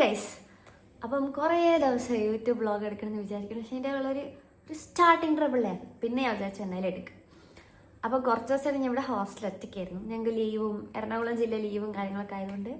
Guys, അപ്പം കുറേ ദിവസം യൂട്യൂബ് വ്ളോഗ് എടുക്കണമെന്ന് വിചാരിക്കണം. പക്ഷേ എൻ്റെ ഒരു സ്റ്റാർട്ടിങ് ട്രബിളിലായിരുന്നു. പിന്നെ ഞാൻ വിചാരിച്ചു എന്നാലും എടുക്കും. അപ്പോൾ കുറച്ച് ദിവസമായിട്ട് ഞാൻ ഇവിടെ ഹോസ്റ്റലിൽ ഒറ്റയ്ക്കായിരുന്നു. ഞങ്ങൾക്ക് ലീവും എറണാകുളം ജില്ല ലീവും കാര്യങ്ങളൊക്കെ ആയതുകൊണ്ട്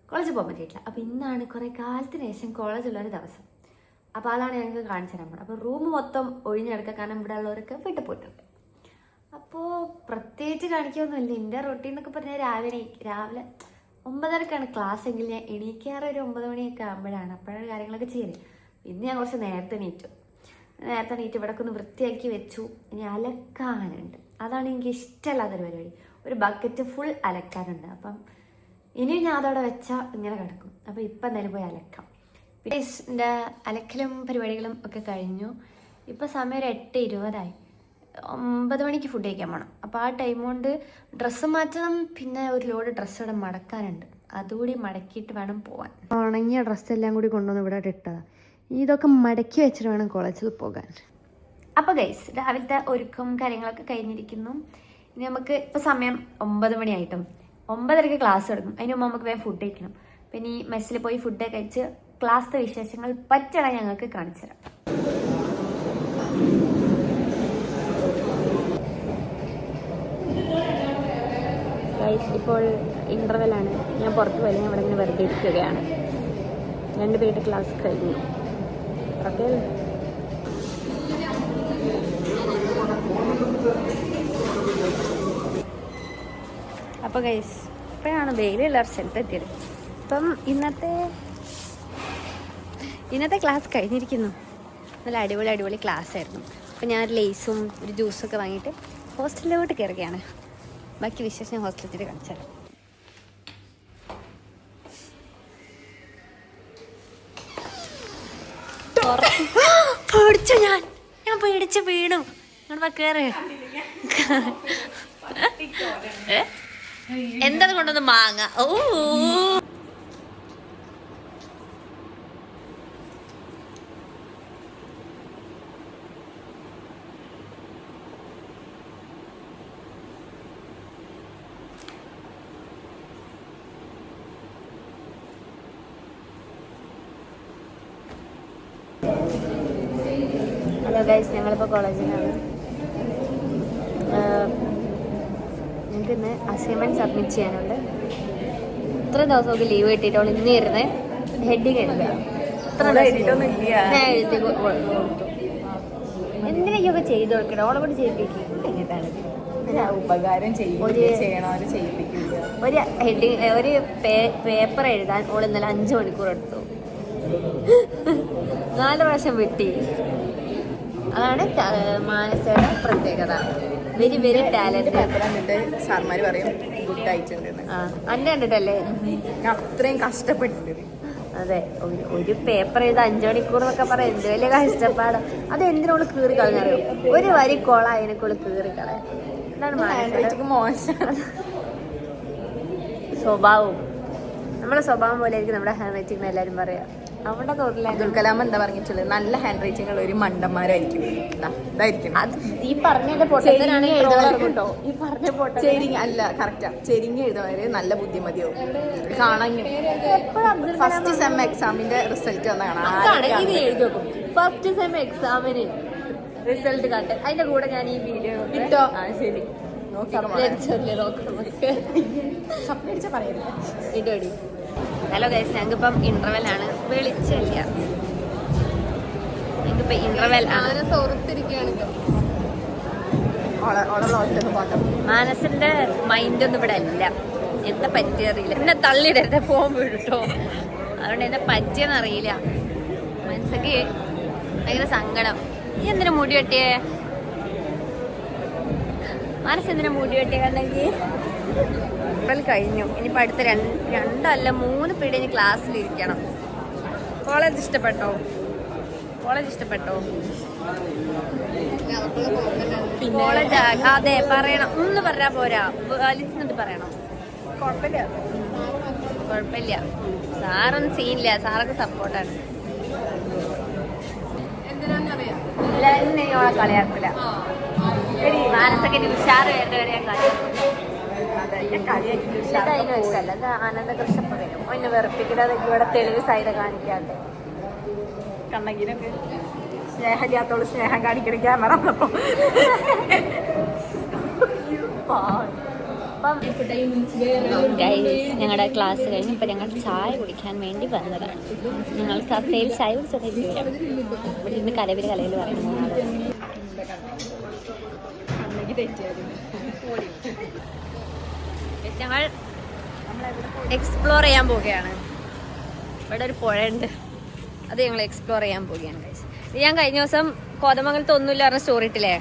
കോളേജിൽ പോകാൻ പറ്റിയിട്ടില്ല. അപ്പോൾ ഇന്നാണ് കുറേ കാലത്തിന് ശേഷം കോളേജുള്ളൊരു ദിവസം. അപ്പോൾ അതാണ് ഞങ്ങൾക്ക് കാണിച്ചു തരാൻ പോകുന്നത്. അപ്പോൾ റൂം മൊത്തം ഒഴിഞ്ഞെടുക്കുക, കാരണം ഇവിടെ ഉള്ളവരൊക്കെ വീട്ടിൽ പോയിട്ടുണ്ട്. അപ്പോൾ പ്രത്യേകിച്ച് കാണിക്കൊന്നുമില്ല. എൻ്റെ റൊട്ടീൻ എന്നൊക്കെ പറഞ്ഞാൽ രാവിലെ 9:30ക്കാണ് ക്ലാസ് എങ്കിൽ ഞാൻ എണീക്കാറ് ഒരു 9 മണിയൊക്കെ ആകുമ്പോഴാണ്. അപ്പോഴാണ് കാര്യങ്ങളൊക്കെ ചെയ്യുന്നത്. ഇന്ന് ഞാൻ കുറച്ച് നേരത്തെ എണീറ്റു ഇവിടെ ഒന്ന് വൃത്തിയാക്കി വെച്ചു. ഇനി അലക്കാനുണ്ട്. അതാണ് എനിക്ക് ഇഷ്ടമല്ലാത്തൊരു പരിപാടി. ഒരു ബക്കറ്റ് ഫുൾ അലക്കാനുണ്ട്. അപ്പം ഇനിയും ഞാൻ അതവിടെ വെച്ചാൽ ഇങ്ങനെ കിടക്കും. അപ്പോൾ ഇപ്പം എന്തായാലും പോയി അലക്കാം. പിന്നെ എൻ്റെ അലക്കലും പരിപാടികളും ഒക്കെ കഴിഞ്ഞു. ഇപ്പം സമയം ഒരു 8:20 9 മണിക്ക് ഫുഡ് കഴിക്കാൻ പോകണം. അപ്പോൾ ആ ടൈം കൊണ്ട് ഡ്രസ്സ് മാറ്റണം. പിന്നെ ഒരു ലോഡ് ഡ്രസ്സ് ഇവിടെ മടക്കാനുണ്ട്. അതുകൂടി മടക്കിയിട്ട് വേണം പോകാൻ. ഉണങ്ങിയ ഡ്രസ്സെല്ലാം കൂടി കൊണ്ടുവന്ന് ഇവിടെ ഇട്ടതാണ്. ഇതൊക്കെ മടക്കി വെച്ചിട്ട് വേണം കോളേജിൽ പോകാൻ. അപ്പോൾ ഗൈസ്, രാവിലത്തെ ഒരുക്കം കാര്യങ്ങളൊക്കെ കഴിഞ്ഞിരിക്കുന്നു. ഇനി നമുക്ക് ഇപ്പോൾ സമയം 9 മണിയായിട്ടോ. 9:30ക്ക് ക്ലാസ് തുടങ്ങും. അതിന് മുമ്പ് നമുക്ക് വേഗം ഫുഡ് കഴിക്കണം. പിന്നെ ഈ മെസ്സിൽ പോയി ഫുഡ് കഴിച്ച് ക്ലാസ്സിലെ വിശേഷങ്ങൾ പറ്റണ ഞങ്ങൾക്ക് കാണിച്ചു തരാം. ഇപ്പോൾ ഇൻ്റർവെല്ലാണ്. ഞാൻ പുറത്ത് പോയി, ഞാൻ ഇവിടെ ഇങ്ങനെ വെറുതെ ഇരിക്കുകയാണ്. 2 പേരുടെ ക്ലാസ് കഴിഞ്ഞു. ഓക്കെ, അപ്പോൾ ഗൈസ്, ഇപ്പോഴാണ് വെയിലുള്ള സ്ഥലത്ത് എത്തിയത്. ഇപ്പം ഇന്നത്തെ ക്ലാസ് കഴിഞ്ഞിരിക്കുന്നു. നല്ല അടിപൊളി ക്ലാസ് ആയിരുന്നു. അപ്പം ഞാൻ ലേസും ഒരു ജ്യൂസൊക്കെ വാങ്ങിയിട്ട് ഹോസ്റ്റലിലോട്ട് കയറുകയാണ്. ബാക്കി വിശേഷം ഞാൻ ഹോസ്റ്റലിൽ കാണിച്ചു തരാം. പേടിച്ചു, ഞാൻ പേടിച്ച് വീണു. കേറ്. എന്തത് കൊണ്ടൊന്ന് മാങ്ങ. ഓ, ഹലോ ഗൈസ്, ഞങ്ങളിപ്പോൾ കോളേജിലാണ്. ഞങ്ങൾക്ക് ഇന്ന് അസൈൻമെൻറ്റ് സബ്മിറ്റ് ചെയ്യാനുണ്ട്. ഇത്ര ദിവസമൊക്കെ ലീവ് കിട്ടിയിട്ടോളൂ. ഇന്ന് ഇരുന്ന് ഹെഡിങ് എഴുതുക. ഞാൻ എഴുതി കൊടുത്തു. എന്തിനൊക്കെ ചെയ്ത് കൊടുക്കണം. ഓളെ കൂടി ചെയ്യിപ്പിക്കും. ഉപകാരം ഒരു ഹെഡിങ്, ഒരു പേപ്പർ എഴുതാൻ ഓൾ ഇന്നലെ 5 മണിക്കൂർ എടുത്തു. 4 പ്രാവശ്യം വെട്ടി. അതാണ് മാനസയുടെ പ്രത്യേകത. Very talent. സാർമാര് പറയും ഗുഡ് ആയിട്ടുണ്ട്. അന്നെ കണ്ടിട്ടല്ലേ അത്രയും കഷ്ടപ്പെട്ടിട്ടുണ്ട്. അതെ, ഒരു പേപ്പർ എഴുതാൻ 5 മണിക്കൂർ എന്നൊക്കെ പറയാം. എന്ത് വലിയ കഷ്ടപ്പാട്. അത് എന്തിനോള് കീറി കളഞ്ഞറിയോ? ഒരു വരി കോള അതിനൊക്കെ കീറി കളയാൻ. എന്താണ് മാനസയ്ക്ക് മോശം സ്വഭാവം. നമ്മുടെ സ്വഭാവം പോലെ ആയിരിക്കും നമ്മുടെ ഹാൻഡ് റൈറ്റിംഗ് എല്ലാവരും പറയാം. അവിടെ തോന്നില്ല. അബ്ദുൽ കലാം എന്താ പറഞ്ഞിട്ടുള്ളത്? നല്ല ഹാൻഡ് റൈറ്റിംഗ് ഉള്ള ഒരു മണ്ടന്മാരായിരിക്കും. ഇതായിരിക്കും അത് ഈ പറഞ്ഞതിന്റെ പൊട്ടത്തിനാണ് കേട്ടോ. ഈ പറഞ്ഞ പൊട്ട ചെരിഞ്ഞ് അല്ല, കറക്റ്റാ. ചെരിഞ്ഞ് എഴുതുന്നവര് നല്ല ബുദ്ധിമതിയാവും. കാണാൻ ഫസ്റ്റ് സെം എക്സാമിന്റെ റിസൾട്ട് വന്നാണ് ഇത് എഴുതി വെക്കും. ഫസ്റ്റ് സെം എക്സാമിന് റിസൾട്ട് കണ്ട് അതിന്റെ കൂടെ ഞാൻ ഈ വീഡിയോ ഇട്ടോ. ശരി, ഇടോടി. ഹലോ ഗൈസ്, ഞങ്ങൾക്കിപ്പം ഇന്റർവെൽ ആണ്. വെളിച്ചില്ല, ഞങ്ങൾക്കിപ്പോൾ ഇന്റർവെൽ ആണ്. മാനസിന്റെ മൈൻഡ് ഒന്നും ഇവിടെ അല്ല. എന്താ പറ്റിയറിയില്ല. എന്നെ തള്ളിയിടരുത്, ഫോൺ വീട്ടോ. അതുകൊണ്ട് എന്താ പറ്റിയെന്നറിയില്ല. മനസ്സൊക്കെ ഭയങ്കര സങ്കടം. നീ എന്തിനാ മുടി വെട്ടിയേ? മനസ്സെന്തിനാ മുടി വെട്ടിയെങ്കിൽ കഴിഞ്ഞു. ഇനിയിപ്പോൾ അടുത്ത 2 അല്ല 3 പീരീഡ് ഇനി ക്ലാസ്സിലിരിക്കണം. കോളേജ് ഇഷ്ടപ്പെട്ടോ? കോളേജ് അതെ, പറയണം. ഒന്ന് പറഞ്ഞാൽ പോരാ, വലിച്ചിട്ട് പറയണം. കുഴപ്പമില്ല. സാറൊന്നും സീനില്ല. സാറൊക്കെ സപ്പോർട്ടാണ്. ഓളെ കളിയാക്കില്ല. മാനസൊക്കെ ഉഷാറ് വേണ്ടവരെ ഞാൻ കളിയാക്കില്ല. ആനന്ദകൃഷ്ണ ഒന്ന് വെറുപ്പിക്കുന്നത് ഇവിടെ തെളിവ് സൈഡ് കാണിക്കാതെ. കണ്ണകിനൊക്കെ സ്നേഹമില്ലാത്തോളൂ സ്നേഹം കാണിക്കണ ക്യാമറ വന്നപ്പോ. ഞങ്ങളുടെ ക്ലാസ് കഴിഞ്ഞ് ഇപ്പം ഞങ്ങൾ ചായ കുടിക്കാൻ വേണ്ടി വന്നതാണ്. ഞങ്ങൾ കഫേയിൽ ചായ കുടിച്ചതായിട്ട് ഇവിടെ ഇന്ന് കലവിൽ പറയുന്നു. ഞങ്ങൾ എക്സ്പ്ലോർ ചെയ്യാൻ പോവുകയാണ്. ഇവിടെ ഒരു പുഴയുണ്ട്, അത് ഞങ്ങൾ എക്സ്പ്ലോർ ചെയ്യാൻ പോവുകയാണ്. ഞാൻ കഴിഞ്ഞ ദിവസം കോതമംഗലത്ത് ഒന്നുമില്ല പറഞ്ഞ സ്റ്റോറി ഇട്ടില്ലേ?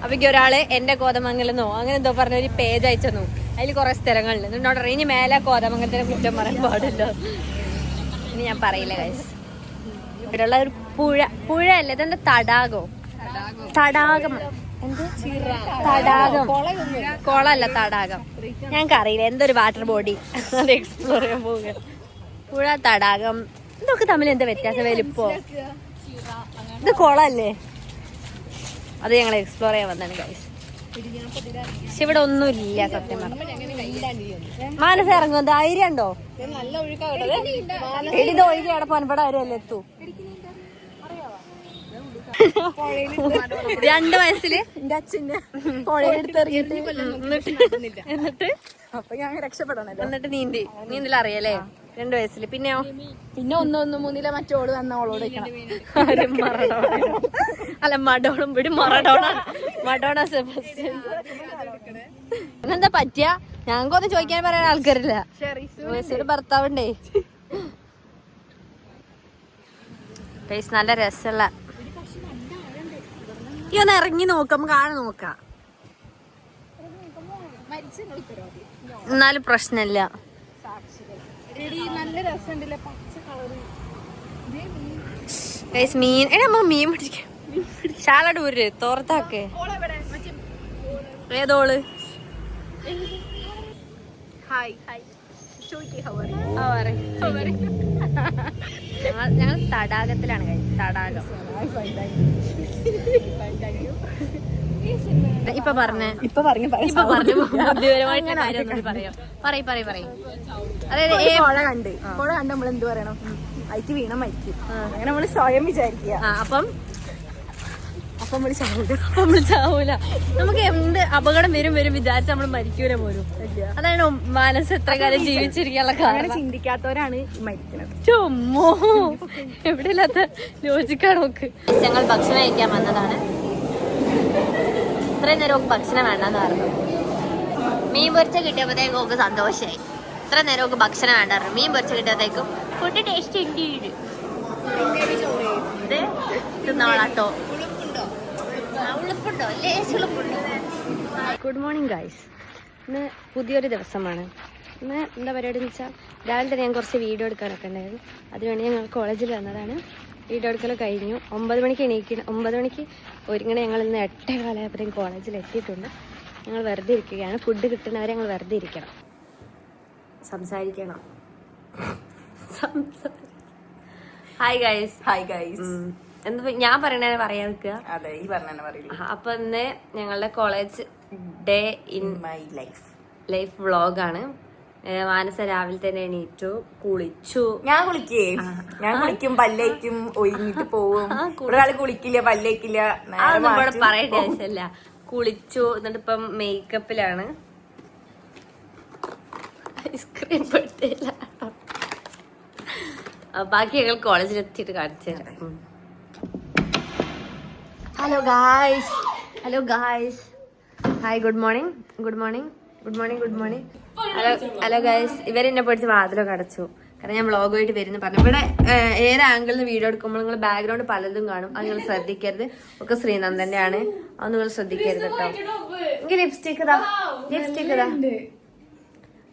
അപ്പൊക്ക് ഒരാള് എന്റെ കോതമംഗലെന്നോ അങ്ങനെ എന്തോ പറഞ്ഞ ഒരു പേജ് അയച്ചെന്നു. അതിൽ കുറെ സ്ഥലങ്ങളുണ്ട്. എന്നോട് ഇനി മേലെ കോതമംഗലത്തിനെ കുറ്റം പറയാൻ പാടില്ല. ഇനി ഞാൻ പറയില്ല ഗൈസ്. ഇവിടെയുള്ള ഒരു പുഴ അല്ലേ, ഇതെന്താ തടാകം എന്ത് തടാകം, കുളമല്ല തടാകം. ഞങ്ങൾക്ക് അറിയില്ല, എന്തൊരു വാട്ടർ ബോഡി. അത് എക്സ്പ്ലോർ ചെയ്യാൻ പോവുക. പുഴ, തടാകം, ഇതൊക്കെ തമ്മിൽ എന്താ വ്യത്യാസം? വലിപ്പോ ഇത് കുളമല്ലേ? അത് ഞങ്ങൾ എക്സ്പ്ലോർ ചെയ്യാൻ വന്നാണ് ഗൈസ്. പക്ഷെ ഇവിടെ ഒന്നുമില്ല സത്യം പറഞ്ഞാൽ. മാനസ ഇറങ്ങും, ധൈര്യം ഉണ്ടോ? ഇത് ഒഴുകി അവിടെ പനപ്പട വരെയല്ലേ എത്തൂ. 2 വയസ്സില് എന്റെ അച്ഛന്റെ പുഴയെടുത്തെറിയിട്ട് എന്നിട്ട് അപ്പൊ ഞാൻ രക്ഷപ്പെടണല്ലോ. എന്നിട്ട് നീന്തൽ അറിയാലേ 2 വയസ്സില്. പിന്നെയോ പിന്നെ 1-1-3 മറ്റോള് വന്ന അവളോട് അല്ല മഡോണും പിടി മഡോണ സെബാസ്റ്റ്യൻ. എന്താ പറ്റിയ? ഞങ്ങൾക്കൊന്നും ചോദിക്കാൻ പറയാൻ ആൾക്കാരില്ല. ഭർത്താവുണ്ടേ. നല്ല രസമുള്ള ഈ ഒന്ന് ഇറങ്ങി നോക്കാം, നോക്കാം. എന്നാലും പ്രശ്നമില്ല. മീൻ നമ്മ മീൻ പിടിക്കാം. ശാലടൂര് തോർത്താക്ക് ഏതോള് ഞങ്ങൾ തടാകത്തിലാണ് കഴിച്ചത്. തടാകം ഇപ്പൊ ബുദ്ധിപരമായിട്ട് പറയും. അതായത് പുഴ കണ്ട് നമ്മൾ എന്ത് പറയണം? അയക്ക് വീണം മരിക്കും. അങ്ങനെ നമ്മള് സ്വയം വിചാരിക്കുക. അപ്പം നമ്മള് ചാവൂല. നമുക്ക് എന്ത് അപകടം വരും വിചാരിച്ച് നമ്മൾ മരിക്കൂല പോലും. അതാണ് മനസ്സ് എത്ര കാലം ജീവിച്ചിരിക്കാനുള്ള കാരണം. ചിന്തിക്കാത്തവരാണ് മരിക്കുന്നത്. ചുമ്മോ എവിടെ ഇല്ലാത്ത ലോജിക്കാണ് നോക്ക്. ഞങ്ങൾ ഭക്ഷണം കഴിക്കാൻ വന്നതാണ്. ഇത്രയും നേരം ഭക്ഷണം വേണ്ടെന്ന് പറഞ്ഞു. മീൻ പൊരിച്ച കിട്ടിയപ്പോഴത്തേക്കും ഒക്കെ സന്തോഷമായി. ഇത്ര നേരം ഭക്ഷണം വേണ്ടായിരുന്നു. മീൻ പൊരിച്ച കിട്ടിയപ്പോഴത്തേക്കും ഫുഡ് ടേസ്റ്റ് ഉണ്ട്. തിന്നോളാട്ടോ. Good morning guys. ഇന്ന് പുതിയൊരു ദിവസമാണ്. ഇന്ന് എന്താ പരിപാടി എന്ന് വെച്ചാൽ രാവിലെ തന്നെ ഞാൻ കുറച്ച് വീഡിയോ എടുക്കാനൊക്കെ ഉണ്ടായിരുന്നു. അതിനുവേണ്ടി ഞങ്ങൾ കോളേജിൽ വന്നതാണ്. വീഡിയോ എടുക്കലൊക്കെ കഴിഞ്ഞു. 9 മണിക്ക് എണീക്കണം. 9 മണിക്ക് ഒരുങ്ങണേ. ഞങ്ങൾ ഇന്ന് 8:15 കോളേജിൽ എത്തിയിട്ടുണ്ട്. ഞങ്ങൾ വെറുതെ ഇരിക്കുകയാണ്. ഫുഡ് കിട്ടുന്നവരെ ഞങ്ങൾ വെറുതെ ഇരിക്കണം, സംസാരിക്കണം. Hi guys. എന്താ ഞാൻ പറയണേ പറയാൻ നിൽക്കുക. അതെ, ഈ പറഞ്ഞ പറയില്ല. അപ്പൊ ഇന്ന് ഞങ്ങളുടെ college day in my life വ്ളോഗാണ്. മാനസ രാവിലെ തന്നെ എണീറ്റു, കുളിച്ചു. ഞാൻ കുളിക്കും, പല്ലേക്കും, ഒഴിഞ്ഞിട്ട് പോവും. ഒരാള് കുളിക്കില്ല, പല്ലേക്കില്ല. അതൊന്നും ഇവിടെ പറയേണ്ട ആവശ്യമില്ല. കുളിച്ചു. എന്നിട്ട് ഇപ്പം മേക്കപ്പിലാണ്. ഐസ്ക്രീം പെട്ടില്ല. ബാക്കി ഞങ്ങൾ കോളേജിൽ എത്തിയിട്ട് കാണിച്ചു തരാം. Hello guys. Hi, good morning. Hello guys. ഇവരെന്നെ പഠിച്ച് വാതിലൊക്കെ അടച്ചു. കാരണം ഞാൻ വ്ളോഗായിട്ട് വരുന്നു പറഞ്ഞു. ഇവിടെ ഏത് ആംഗിളിൽ നിന്ന് വീഡിയോ എടുക്കുമ്പോൾ നിങ്ങൾ ബാക്ക്ഗ്രൗണ്ട് പലതും കാണും. അത് നിങ്ങൾ ശ്രദ്ധിക്കരുത്. ഒക്കെ ശ്രീനന്ദന്റെ ആണ്. അത് നിങ്ങൾ ശ്രദ്ധിക്കരുത് കേട്ടോ. എനിക്ക് ലിപ്സ്റ്റിക് ഇതാ.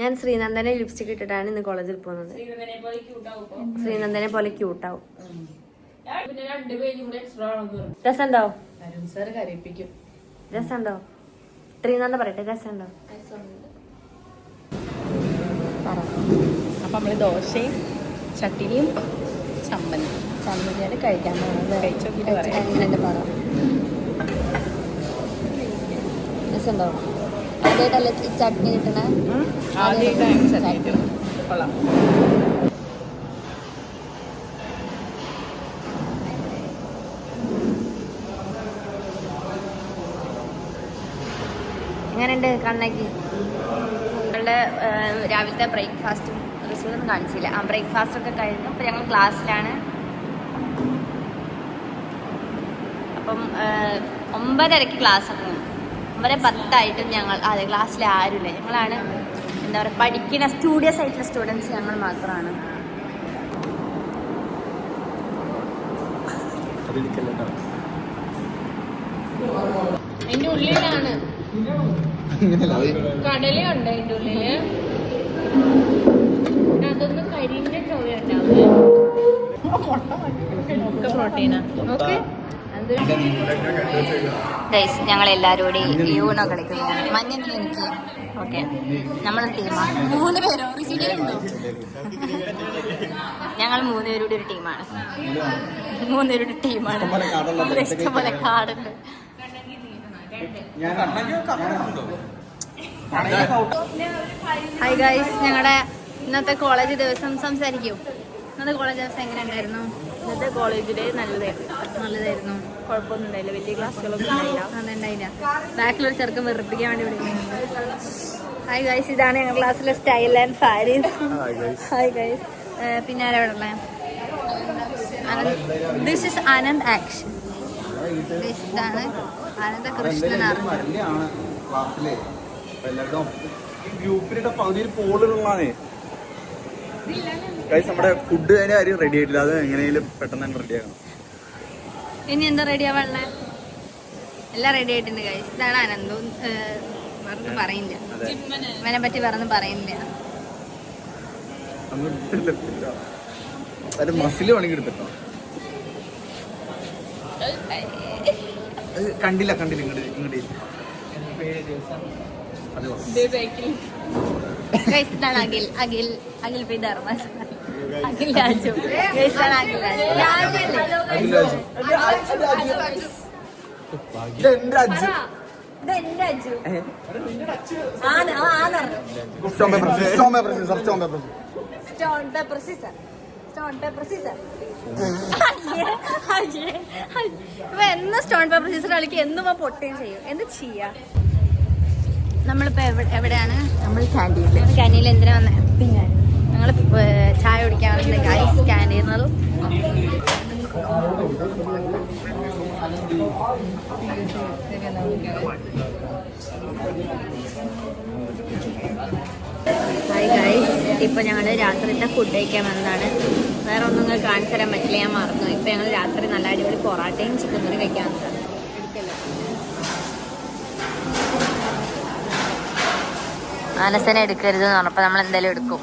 ഞാൻ ശ്രീനന്ദനെ ലിപ്സ്റ്റിക് ഇട്ടിട്ടാണ് ഇന്ന് കോളേജിൽ പോകുന്നത്. ശ്രീനന്ദനെ പോലെ ക്യൂട്ടാവും. രസമുണ്ടോ? ശ്രീനന്ദ പറയട്ടെ, രസമുണ്ടോ? അപ്പൊ നമ്മള് ദോശയും ചട്ടിനിയും ചമ്മന്തിയാണ് കഴിക്കാൻ പോകുന്നത്. കഴിച്ചോക്കിട്ട് പറയാം. രസമുണ്ടോ? ആദ്യമായിട്ടല്ലേ ചട്നി കിട്ടണേ? കൊള്ളാം. എങ്ങനെയുണ്ട് കണ്ണകി? ഞങ്ങളുടെ രാവിലത്തെ ബ്രേക്ക്ഫാസ്റ്റും റിസൾട്ടൊന്നും കാണിച്ചില്ല. ആ ബ്രേക്ക്ഫാസ്റ്റ് ഒക്കെ കഴിഞ്ഞു. ഇപ്പം ഞങ്ങൾ ക്ലാസ്സിലാണ്. അപ്പം 9:30 ക്ലാസ് ആണ്. 9:10 ഞങ്ങൾ അതെ ക്ലാസ്സിൽ ആരുമില്ല. ഞങ്ങളാണ് എന്താ പറയുക പഠിക്കുന്ന സ്റ്റുഡിയസ് ആയിട്ടുള്ള സ്റ്റുഡൻസ് ഞങ്ങൾ മാത്രമാണ്. അതിന്റെ ഉള്ളിലാണ് കടലുണ്ട്. അതിന്റെ ഉള്ളില് അതൊന്നും കരിഞ്ഞ ചോവയുണ്ടാവും. പ്രോട്ടീനാ. ഓക്കെ ഗൈസ് ഞങ്ങൾ എല്ലാവരും കൂടി യൂണോ കളിക്കുകയാണ്. മഞ്ഞ എനിക്ക് ഓക്കെ നമ്മൾ ടീമാണ്. 3 പേരോ ഞങ്ങൾ 3 പേരുടെ ഒരു ടീമാണ്. 3 പേരുടെ ടീമാണ്. ഇഷ്ടംപോലെ കാടുണ്ട്. ഹായ് ഗൈസ്, ഞങ്ങളുടെ ഇന്നത്തെ കോളേജ് ദിവസം സംസാരിക്കും. ഇന്നത്തെ കോളേജ് ദിവസം എങ്ങനെ ഉണ്ടായിരുന്നു? ഇന്നത്തെ കോളേജില് നല്ലതായിരുന്നു. കുഴപ്പമൊന്നും ഉണ്ടായില്ല. വലിയ ക്ലാസ്സുകളൊന്നും അതുണ്ടായില്ല. ബാക്കിലൊരു ചെറുക്കം വെറുപ്പിക്കാൻ വേണ്ടി വിളിക്കുന്നുണ്ട്. ഹായ് ഗൈസ്, ഇതാണ് ഞങ്ങളുടെ ക്ലാസ്സിലെ style and Faris. Hi guys. പിന്നെ ആരാ ഇവിടെ ഉള്ളത്? This is Anand action. ഇതാണ് ആനന്ദ കൃഷ്ണൻ. ഗ്രൂപ്പിലിട്ട പകുതിയിൽ പോളുകളാണ്. നമ്മുടെ ഫുഡ് അതിന്റെ കാര്യം റെഡി ആയിട്ടില്ല. അത് എങ്ങനെയും പെട്ടെന്ന് തന്നെ റെഡി ആക്കണം. ഇനി എന്താ റെഡി ആവാനുള്ള? എല്ലാം റെഡി ആയിട്ടുണ്ട് ഗൈസ്. ഇതാണ് ആനന്ദും. വേറൊന്നും പറയില്ല. ഇവനെ പറ്റി വേറൊന്നും പറയില്ല. മസില് പണി എടുത്തിട്ടോ. കണ്ടില്ല ഇങ്ങോട്ട് ഇതാണ് അഖിൽ പി ധർമ്മ. അഖിൽ രാജു. ഇതാണ് അഖിൽ രാജു. എന്ന് സ്റ്റോൺ പേപ്പർ സീസർ കളിക്ക് എന്നും പൊട്ടുകയും ചെയ്യും. എന്ത് ചെയ്യാ? നമ്മളിപ്പോ എവിടെയാണ്? നമ്മൾ ക്യാൻറ്റീനിൽ എന്തിനാ വന്നേ? പിന്നെ ഞങ്ങൾ ചായ കുടിക്കാൻ ഗൈസ് ക്യാൻറ്റീനിൽ. ഹായ് ഗൈസ്, ഇപ്പൊ ഞങ്ങള് രാത്രിത്തെ ഫുഡ് കഴിക്കാൻ വന്നതാണ്. വേറെ ഒന്നും നിങ്ങൾക്ക് കാണിച്ചു തരാൻ പറ്റില്ല, ഞാൻ മറന്നു. ഇപ്പൊ ഞങ്ങൾ രാത്രി നല്ല അടിപൊളി പൊറാട്ടയും ചിക്കൻ കറി കഴിക്കാൻ വന്നതാണ്. ആനസനെ എടുക്കരുത് എന്ന് പറഞ്ഞപ്പോൾ നമ്മൾ എന്തായാലും എടുക്കും.